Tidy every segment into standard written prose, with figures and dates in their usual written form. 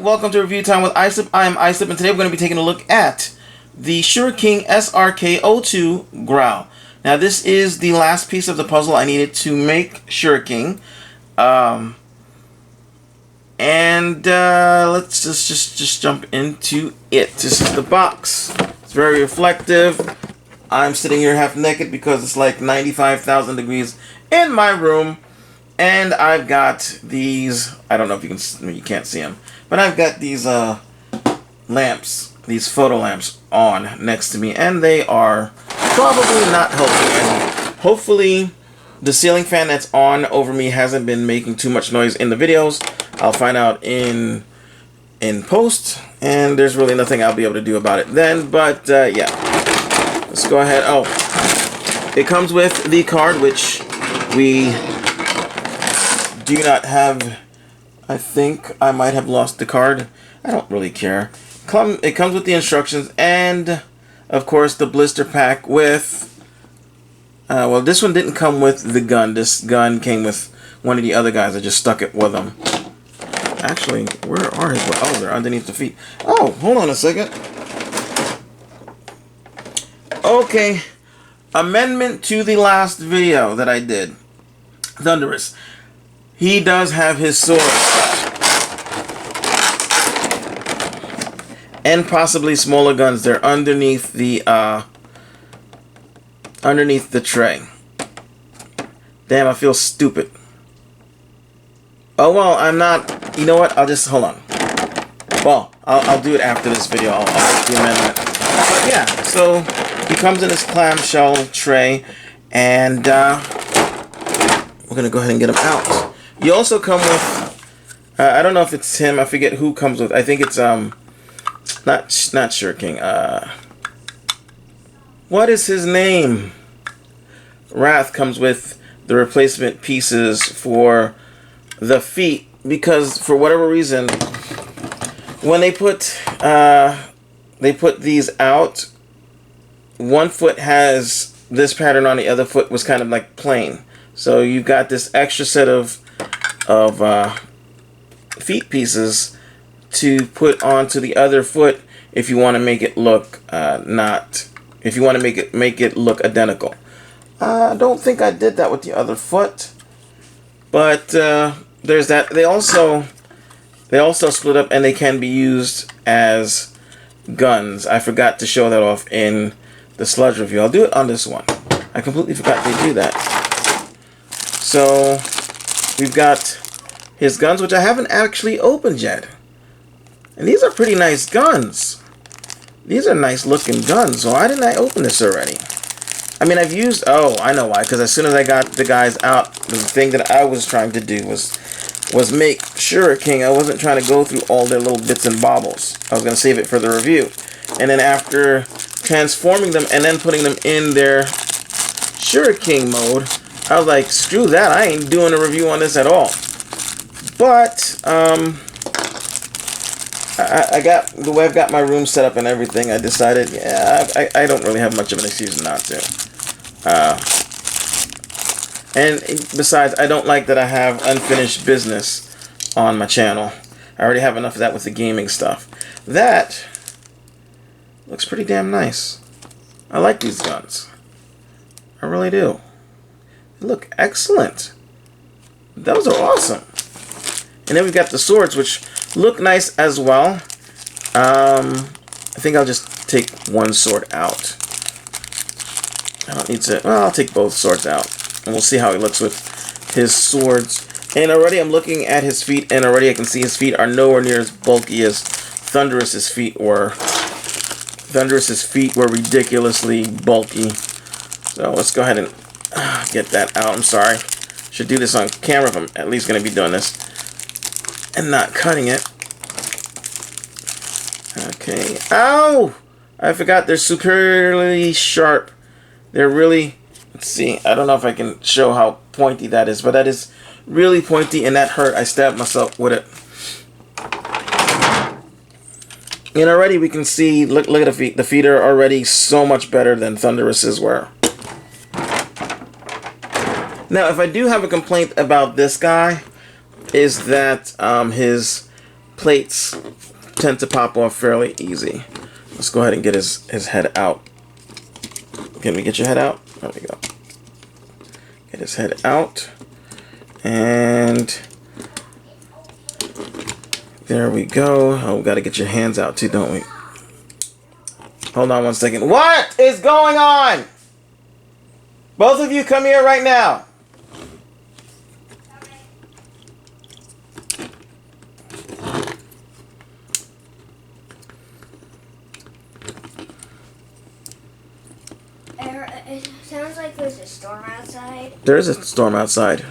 welcome to Review Time with Islip. I am Islip, and today we're going to be taking a look at the Shuriken SRK-02 Growl. Now, this is the last piece of the puzzle I needed to make Shuriken. Let's just jump into it. This is the box. It's very reflective. I'm sitting here half naked because it's like 95,000 degrees in my room. And I've got these, I don't know if you can't see them, but I've got these lamps, these photo lamps on next to me, and they are probably not helping any. Hopefully the ceiling fan that's on over me hasn't been making too much noise in the videos. I'll find out in post, and there's really nothing I'll be able to do about it then, but yeah. Let's go ahead. Oh, it comes with the card, which we do not have. I think I might have lost the card. I don't really care. It comes with the instructions and, of course, the blister pack with... well, this one didn't come with the gun. This gun came with one of the other guys. I just stuck it with them. Actually, where are his... Oh, they're underneath the feet. Oh, hold on a second. Okay. Amendment to the last video that I did. Thunderous. He does have his sword. And possibly smaller guns. They're underneath the tray. Damn, I feel stupid. Oh well, I'm not. You know what? I'll just hold on. Well, I'll do it after this video. I'll make the amendment. But yeah, so he comes in his clamshell tray, and we're gonna go ahead and get him out. You also come with, I don't know if it's him, I forget who comes with, I think it's, not Shuriken, what is his name? Wrath comes with the replacement pieces for the feet, because for whatever reason, when they put these out, one foot has this pattern on, the other foot was kind of like plain. So you've got this extra set of feet pieces to put onto the other foot if you want to make it look if you want to make it look identical. I don't think I did that with the other foot, but there's that. They also split up and they can be used as guns. I forgot to show that off in the sludge review. I'll do it on this one. I completely forgot to do that. So we've got his guns, which I haven't actually opened yet. And these are pretty nice guns. These are nice looking guns. So why didn't I open this already? I mean, I've used... Oh, I know why. Because as soon as I got the guys out, the thing that I was trying to do was make Shuriken. I wasn't trying to go through all their little bits and bobbles. I was going to save it for the review. And then after transforming them and then putting them in their Shuriken mode, I was like, screw that, I ain't doing a review on this at all. But, I got, the way I've got my room set up and everything, I decided, yeah, I don't really have much of an excuse not to. And besides, I don't like that I have unfinished business on my channel. I already have enough of that with the gaming stuff. That looks pretty damn nice. I like these guns. I really do. They look excellent. Those are awesome. And then we've got the swords, which look nice as well. I think I'll just take one sword out. I don't need to... Well, I'll take both swords out. And we'll see how he looks with his swords. And already I'm looking at his feet, and already I can see his feet are nowhere near as bulky as Thunderous's feet were. Thunderous's feet were ridiculously bulky. So let's go ahead and get that out. I'm sorry. Should do this on camera if I'm at least going to be doing this. And not cutting it. Okay. Ow! I forgot they're superiorly sharp. They're really... Let's see. I don't know if I can show how pointy that is, but that is really pointy, and that hurt. I stabbed myself with it. And already we can see, look at the feet. The feet are already so much better than Thunderous's were. Now, if I do have a complaint about this guy, is that his plates tend to pop off fairly easy. Let's go ahead and get his head out. Can we get your head out? There we go. Get his head out. And there we go. Oh, we got to get your hands out too, don't we? Hold on one second. What is going on? Both of you come here right now. It sounds like there's a storm outside. There is a storm outside.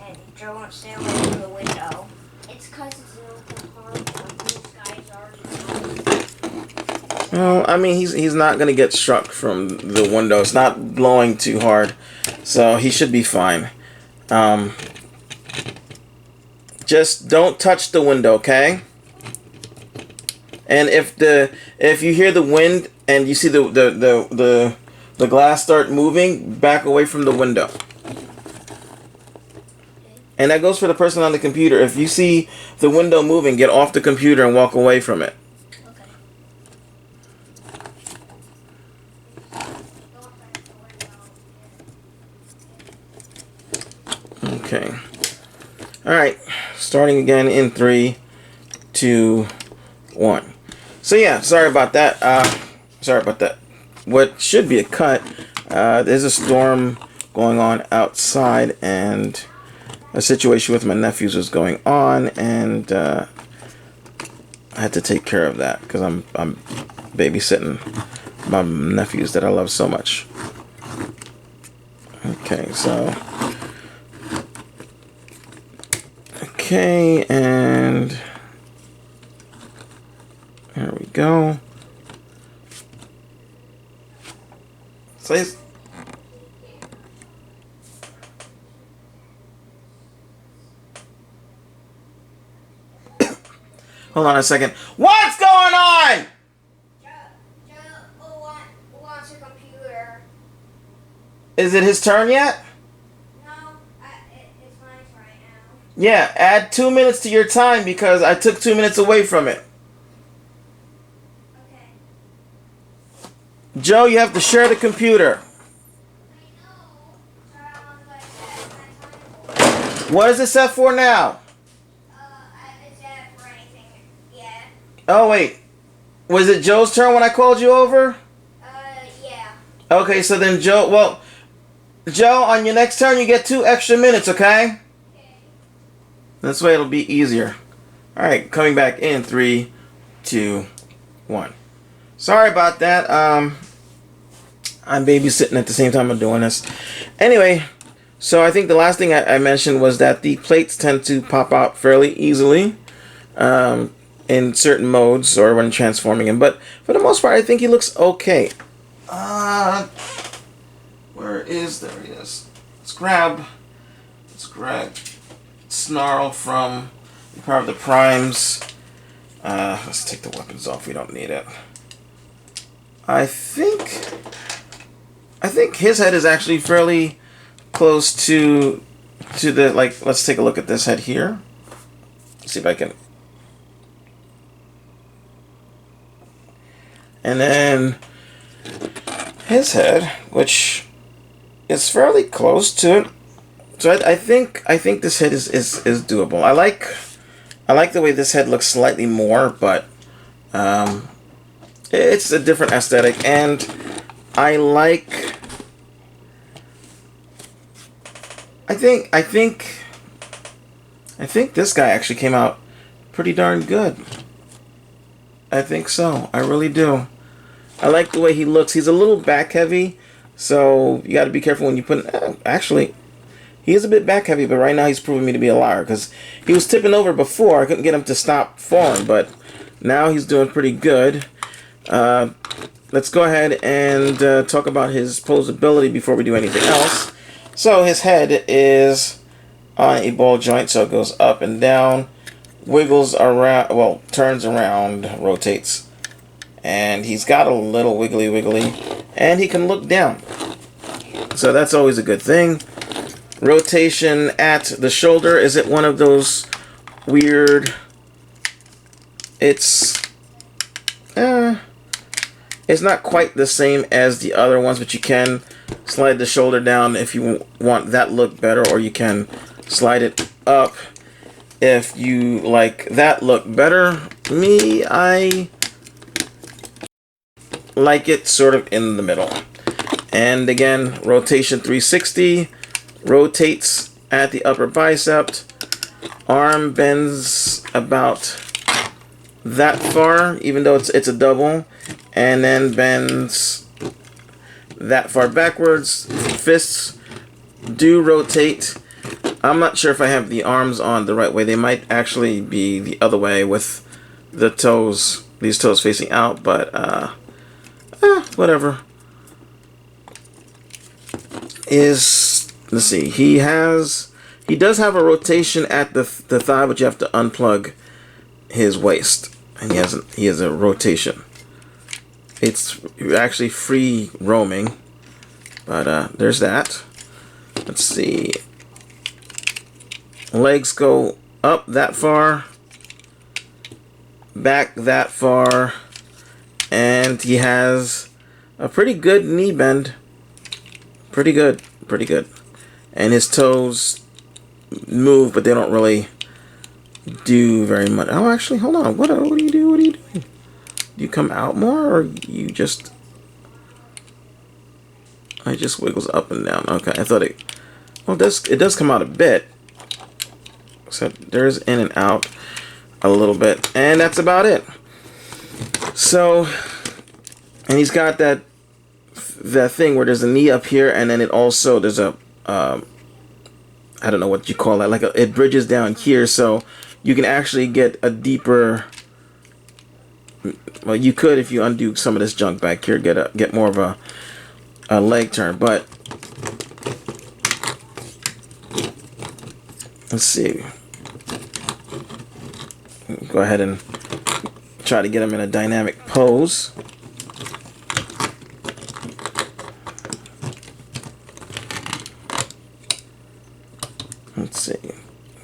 And Joe won't stay away from the window. It's because it's an open park and the blue sky's already out. Well, I mean, he's not going to get struck from the window. It's not blowing too hard, so he should be fine. Just don't touch the window, okay? And if you hear the wind and you see the glass start moving, back away from the window. And that goes for the person on the computer. If you see the window moving, get off the computer and walk away from it. Okay. Alright. Starting again in 3, 2, 1. So yeah, sorry about that. What should be a cut, there's a storm going on outside, and a situation with my nephews was going on, and I had to take care of that because I'm babysitting my nephews that I love so much. Okay, so okay, and there we go. So hold on a second. What's going on? Joe wants a computer. Is it his turn yet? No, it's mine right now. Yeah, add 2 minutes to your time because I took 2 minutes away from it. Joe, you have to share the computer. What is it set for now? It's set for anything yet. Oh, wait. Was it Joe's turn when I called you over? Yeah. Okay, so then Joe, Joe, on your next turn, you get 2 extra minutes, okay? Okay. This way it'll be easier. Alright, coming back in 3, 2, 1. Sorry about that. I'm babysitting at the same time I'm doing this. Anyway, so I think the last thing I mentioned was that the plates tend to pop out fairly easily in certain modes or when transforming him. But for the most part, I think he looks okay. Where is... There he is. Let's grab Snarl from Power of the Primes. Let's take the weapons off. We don't need it. I think his head is actually fairly close to the, like, let's take a look at this head here. See if I can. And then his head, which is fairly close to it. So I think this head is doable. I like the way this head looks slightly more, but it's a different aesthetic, and I think this guy actually came out pretty darn good. I think so. I really do. I like the way he looks. He's a little back heavy, so you got to be careful when you put. Actually, he is a bit back heavy, but right now he's proving me to be a liar because he was tipping over before. I couldn't get him to stop falling, but now he's doing pretty good. Let's go ahead and talk about his posability before we do anything else. So his head is on a ball joint, so it goes up and down, wiggles around, well, turns around, rotates, and he's got a little wiggly, and he can look down. So that's always a good thing. Rotation at the shoulder. Is it one of those weird it's not quite the same as the other ones, but you can slide the shoulder down if you want that look better, or you can slide it up if you like that look better. Me, I like it sort of in the middle. And again, rotation 360, rotates at the upper bicep, arm bends about that far, even though it's a double, and then bends that far backwards. Fists do rotate. I'm not sure if I have the arms on the right way. They might actually be the other way with the toes, these toes facing out, but whatever. Let's see, he does have a rotation at the thigh, but you have to unplug his waist, and he has a rotation. It's actually free roaming, but there's that. Let's see, legs go up that far, back that far, and he has a pretty good knee bend. Pretty good. And his toes move, but they don't really do very much. Oh, actually, hold on. What do you do? What are you doing? Do you come out more, or you just... It just wiggles up and down. Okay, I thought it... Well, it does come out a bit. So there's in and out a little bit. And that's about it. So, and he's got that thing where there's a knee up here, and then it also, there's a I don't know what you call that, like it bridges down here, so you can actually get a deeper, well, you could, if you undo some of this junk back here, get more of a leg turn. But let's see, go ahead and try to get him in a dynamic pose. Let's see.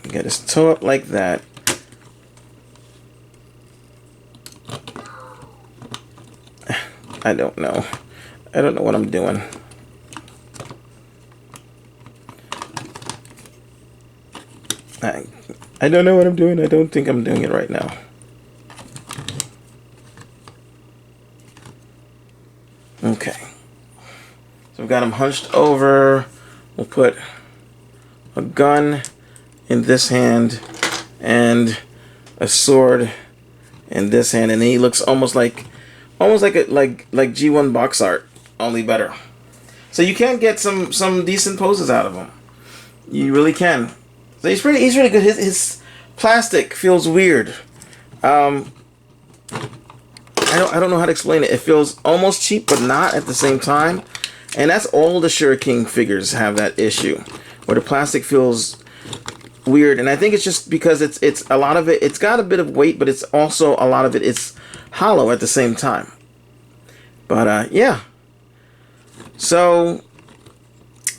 Get his toe up like that. I don't know. I don't know what I'm doing. I don't know what I'm doing. I don't think I'm doing it right now. Okay. So we've got him hunched over. We'll put a gun in this hand and a sword in this hand, and he looks almost like G1 box art, only better. So you can get some decent poses out of him. You really can. So he's really good. His plastic feels weird. I don't know how to explain it. It feels almost cheap, but not at the same time. And that's all the SRK figures have that issue, where the plastic feels weird. And I think it's just because it's a lot of it, it's got a bit of weight, but it's also a lot of it, it's hollow at the same time. But yeah. So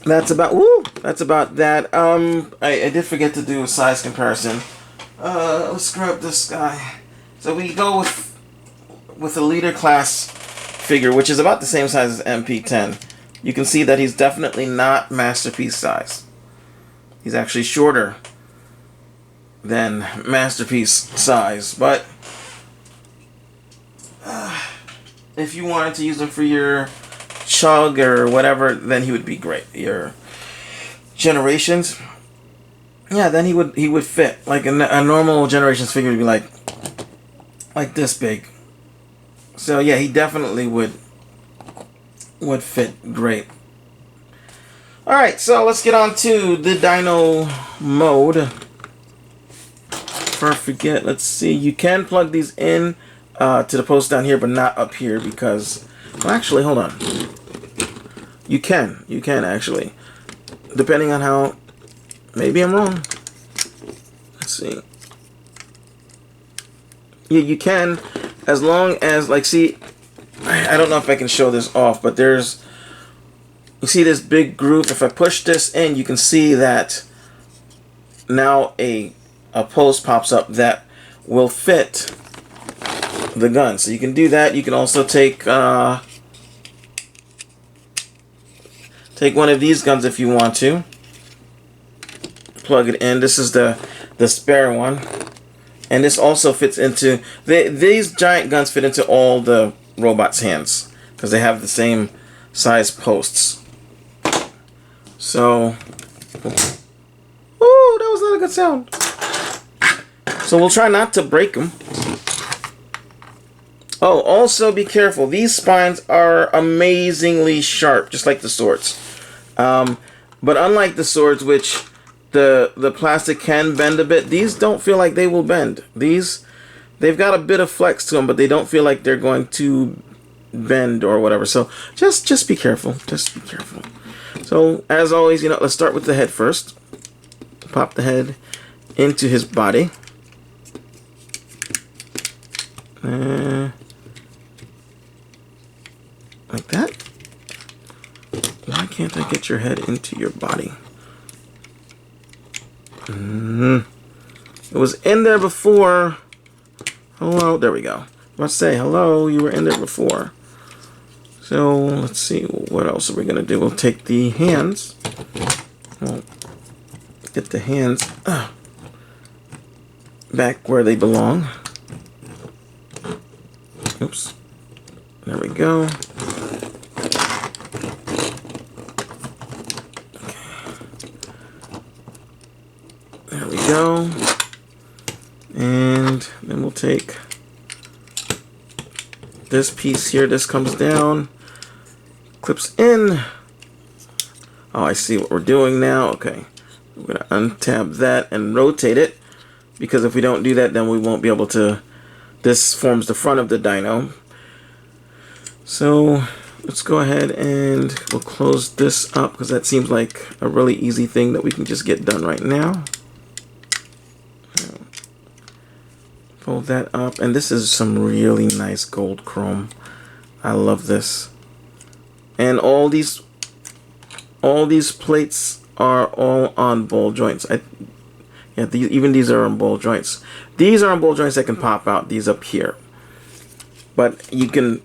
that's about that. I did forget to do a size comparison. Let's grab this guy. So we go with a leader class figure, which is about the same size as MP10. You can see that he's definitely not Masterpiece size. He's actually shorter than Masterpiece size. But if you wanted to use him for your Chug or whatever, then he would be great. Your Generations, yeah, then he would fit. Like a normal Generations figure would be like this big. So yeah, he definitely would fit great. Alright, so let's get on to the Dino mode. Before I forget, let's see, you can plug these in to the post down here, but not up here, because, well, actually, hold on. You can actually, depending on how, maybe I'm wrong. Let's see. Yeah, you can, as long as, like, see, I don't know if I can show this off, but you see this big groove. If I push this in, you can see that now a post pops up that will fit the gun. So you can do that. You can also take take one of these guns if you want to. Plug it in. This is the spare one, and this also fits into these giant guns fit into all the robots' hands because they have the same size posts. So, oh, that was not a good sound. So we'll try not to break them. Oh, also be careful. These spines are amazingly sharp, just like the swords. But unlike the swords, which the plastic can bend a bit, these don't feel like they will bend. They've got a bit of flex to them, but they don't feel like they're going to bend or whatever. So just be careful. Just be careful. So as always, let's start with the head first. Pop the head into his body. Like that. Why can't I get your head into your body? It was in there before. Hello, there we go. Let's say hello, you were in there before. So let's see, what else are we gonna do? We'll take the hands. We'll get the hands back where they belong. Oops. There we go. There we go. And then we'll take this piece here. This comes down, clips in. Oh, I see what we're doing now. Okay. We're going to untab that and rotate it, because if we don't do that, then we won't be able to. This forms the front of the dyno. So let's go ahead and we'll close this up, because that seems like a really easy thing that we can just get done right now. Fold that up, and this is some really nice gold chrome. I love this. And all these plates are all on ball joints. Even these are on ball joints. These are on ball joints that can pop out. These up here, but you can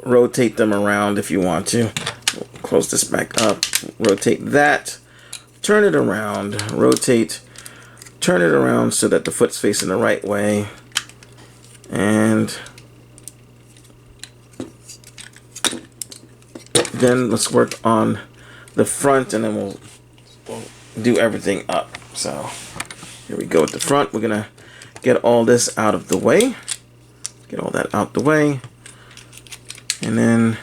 rotate them around if you want to. We'll close this back up. Rotate that. Turn it around. Rotate. Turn it around so that the foot's facing the right way. And then let's work on the front, and then we'll do everything up. So here we go with the front. We're gonna get all this out of the way. Get all that out the way. And then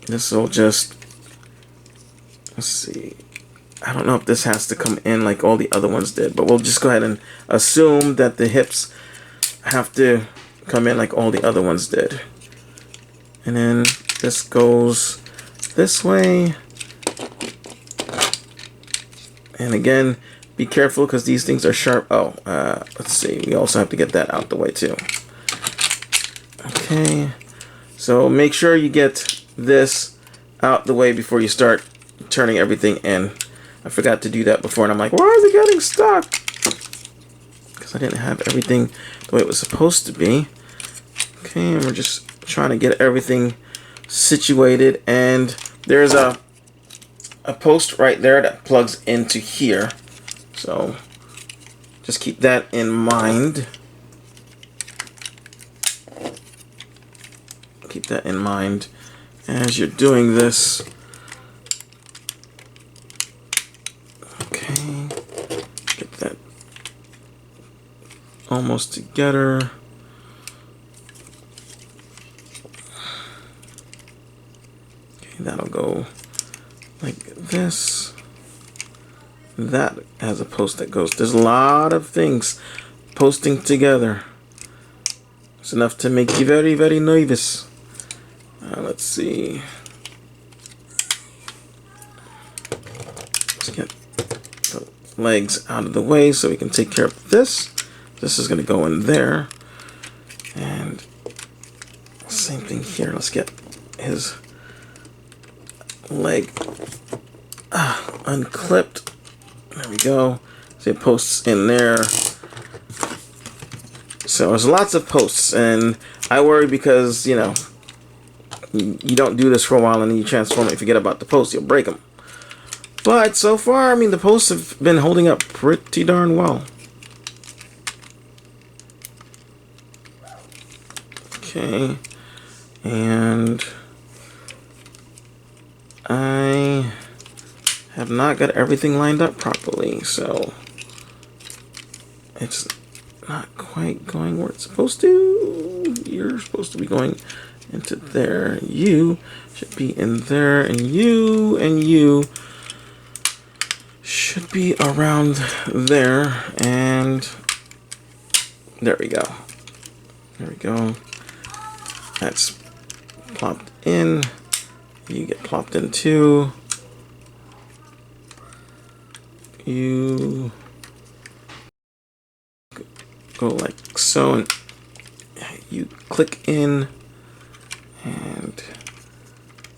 this will just, let's see. I don't know if this has to come in like all the other ones did, but we'll just go ahead and assume that the hips have to come in like all the other ones did. And then this goes this way. And again, be careful because these things are sharp. Oh, let's see. We also have to get that out the way too. Okay. So make sure you get this out the way before you start turning everything in. I forgot to do that before, and I'm like, why is it getting stuck? Because I didn't have everything the way it was supposed to be. Okay, and we're just trying to get everything situated, and there's a post right there that plugs into here. So just keep that in mind. Keep that in mind as you're doing this. Okay, get that almost together. Okay, that'll go like this. That has a post that goes. There's a lot of things posting together. It's enough to make you very, very nervous. Let's see. Let's get the legs out of the way so we can take care of this. This is going to go in there. And same thing here. Let's get his leg unclipped. There we go. So it posts in there. So there's lots of posts, and I worry because, you know, you don't do this for a while and then you transform it. If you forget about the posts, you'll break them. But so far, I mean, the posts have been holding up pretty darn well. Okay, and I have not got everything lined up properly, so it's not quite going where it's supposed to. You're supposed to be going into there. You should be in there, and you should be around there, and there we go. There we go. That's plopped in. You get plopped in too. You go like so, and you click in, and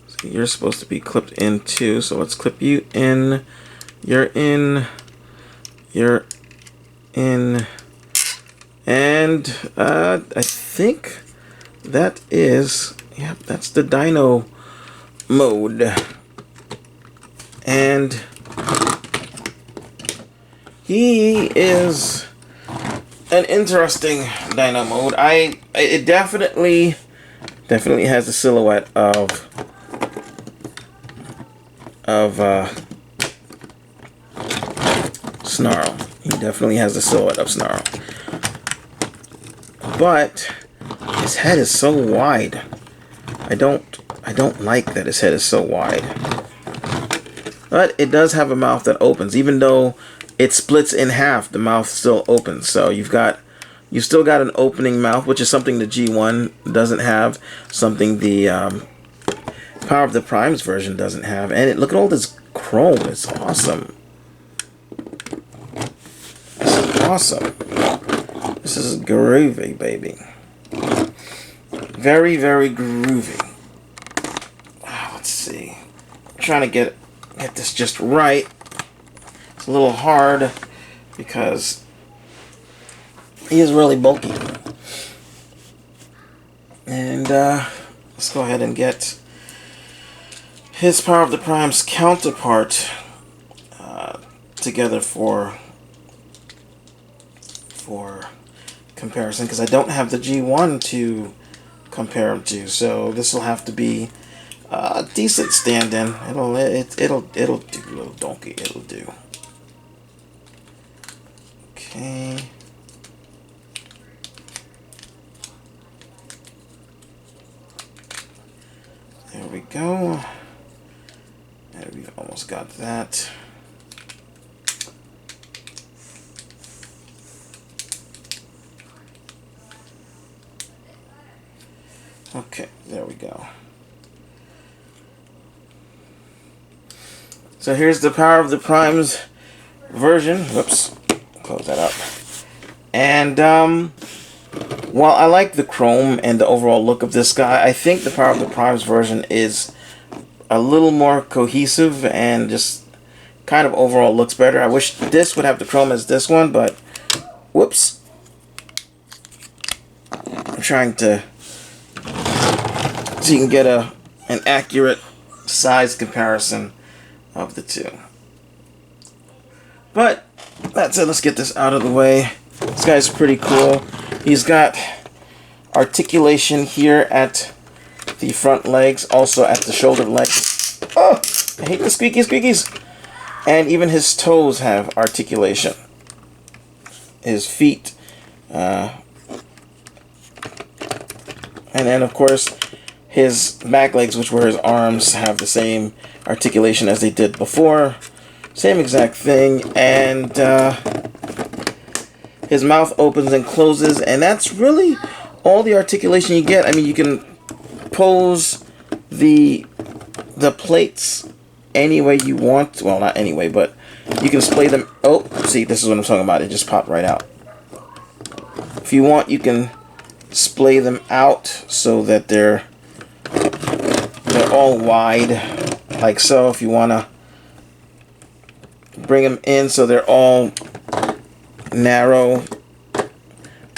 so you're supposed to be clipped in too. So let's clip you in. You're in. You're in. And I think that is, yep, that's the dino mode. And he is an interesting dino mode. It definitely has the silhouette of Snarl. He definitely has the silhouette of Snarl. But his head is so wide. I don't like that his head is so wide. But it does have a mouth that opens, even though it splits in half. The mouth still opens. So you've still got an opening mouth, which is something the G1 doesn't have, something the Power of the Primes version doesn't have. And look at all this chrome. It's awesome. This is awesome. This is groovy, baby. Very, very groovy. Let's see. I'm trying to get this just right. It's a little hard because he is really bulky. And let's go ahead and get his Power of the Primes counterpart together for comparison, because I don't have the G1 to compare them to, so this will have to be a decent stand-in. It'll do, little donkey. It'll do. Okay. There we go. And we've almost got that. Okay, there we go. So here's the Power of the Primes version. Whoops, close that up. And while I like the chrome and the overall look of this guy, I think the Power of the Primes version is a little more cohesive and just kind of overall looks better. I wish this would have the chrome as this one, but whoops. I'm trying to so you can get an accurate size comparison of the two. But that's it. Let's get this out of the way. This guy's pretty cool. He's got articulation here at the front legs, also at the shoulder legs. Oh, I hate the squeakies. And even his toes have articulation. His feet. And then, of course, his back legs, which were his arms, have the same articulation as they did before. Same exact thing. And his mouth opens and closes. And that's really all the articulation you get. I mean, you can pose the plates any way you want. Well, not any way, but you can splay them. Oh, see, this is what I'm talking about. It just popped right out. If you want, you can splay them out so that they're all wide, like so. If you want to bring them in so they're all narrow,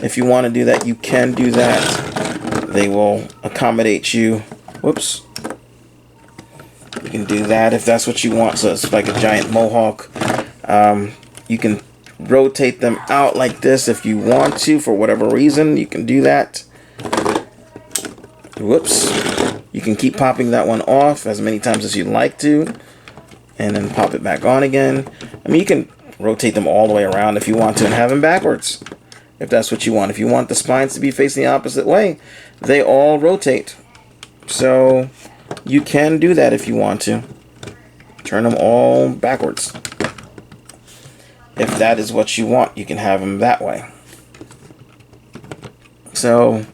If you want to do that, you can do that. They will accommodate you. Whoops. You can do that if that's what you want. So it's like a giant mohawk. You can rotate them out like this if you want to for whatever reason. You can do that. Whoops. You can keep popping that one off as many times as you'd like to, and then pop it back on again. I mean, you can rotate them all the way around if you want to and have them backwards, if that's what you want. If you want the spines to be facing the opposite way, they all rotate. So you can do that if you want to. Turn them all backwards. If that is what you want, you can have them that way. So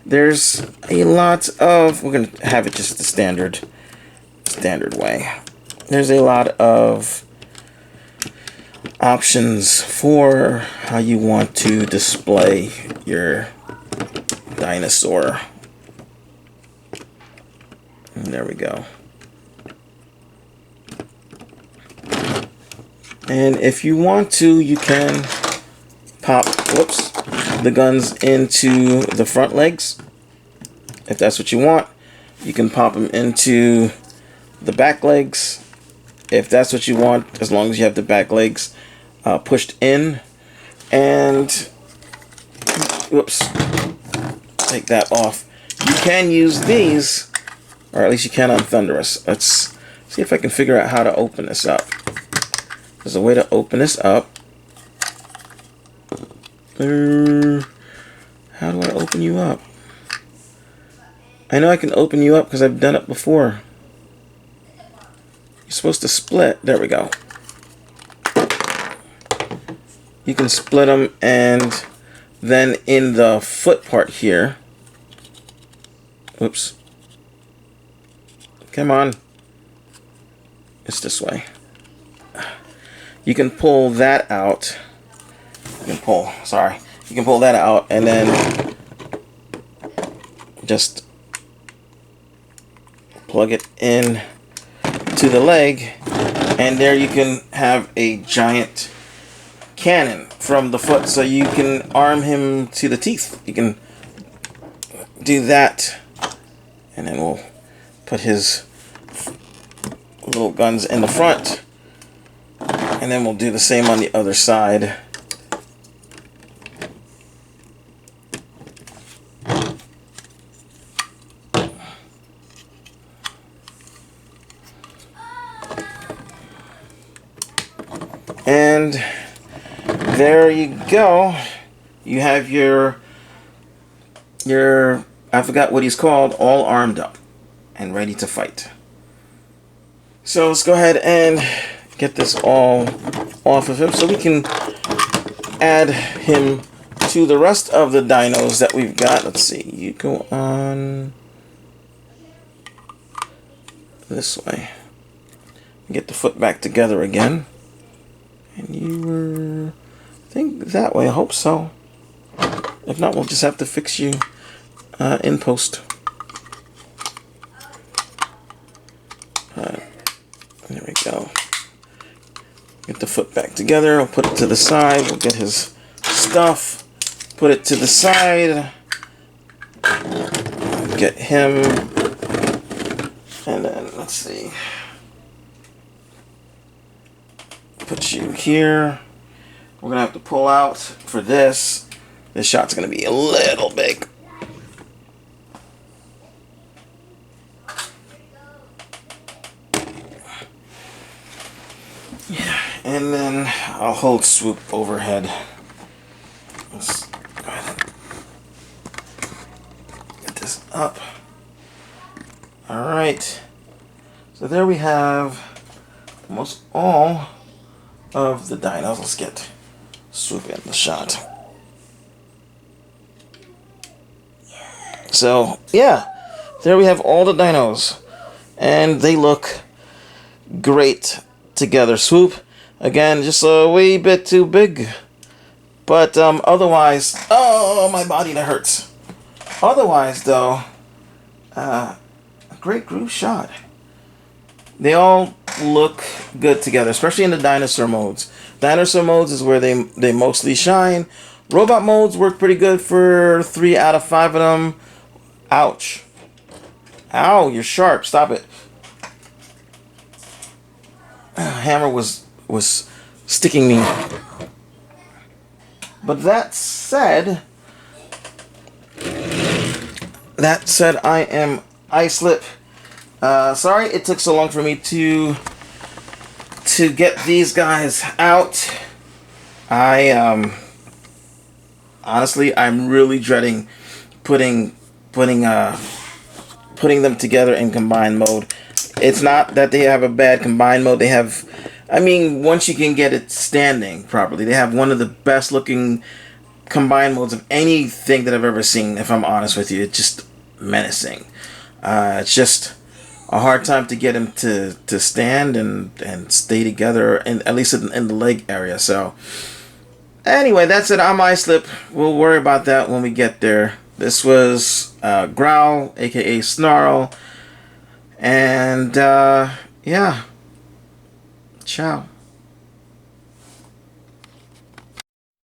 there's a lot of, we're going to have it just the standard way. There's a lot of options for how you want to display your dinosaur. And there we go. And if you want to, you can pop, whoops, the guns into the front legs. If that's what you want, you can pop them into the back legs. If that's what you want, as long as you have the back legs pushed in. And, whoops, take that off. You can use these, or at least you can on Thunderous. Let's see if I can figure out how to open this up. There's a way to open this up. How do I open you up? I know I can open you up because I've done it before. You're supposed to split. There we go. You can split them, and then in the foot part here. Whoops. Come on. It's this way. You can pull that out. You can pull that out, and then just plug it in to the leg, and there you can have a giant cannon from the foot, so you can arm him to the teeth. You can do that, and then we'll put his little guns in the front, and then we'll do the same on the other side. And there you go. You have your I forgot what he's called, all armed up and ready to fight. So let's go ahead and get this all off of him so we can add him to the rest of the dinos that we've got. Let's see, you go on this way. Get the foot back together again. And you were, I think, that way. I hope so. If not, we'll just have to fix you in post. There we go. Get the foot back together. I'll put it to the side. We'll get his stuff. Put it to the side. Get him. And then, let's see. Put you here. We're gonna have to pull out for this. This shot's gonna be a little big. Yeah, and then I'll hold swoop overhead. Let's go ahead and get this up. Alright. So there we have almost all of the dinos. Let's get swoop in the shot. So yeah, there we have all the dinos, and they look great together. Swoop, again, just a wee bit too big, but otherwise, oh, my body, that hurts. Otherwise though, a great group shot. They all look good together, especially in the dinosaur modes. Dinosaur modes is where they mostly shine. Robot modes work pretty good for 3 out of 5 of them. Ouch. Ow, you're sharp. Stop it. Hammer was sticking me. But that said, I am Islip. Sorry it took so long for me to get these guys out. Honestly, I'm really dreading putting them together in combined mode. It's not that they have a bad combined mode. They have, I mean, once you can get it standing properly, they have one of the best looking combined modes of anything that I've ever seen, if I'm honest with you. It's just menacing. It's just a hard time to get them to stand and stay together, at least in the leg area. So anyway, that's it. I'm Islip. We'll worry about that when we get there. This was Growl, aka Snarl. And yeah. Ciao.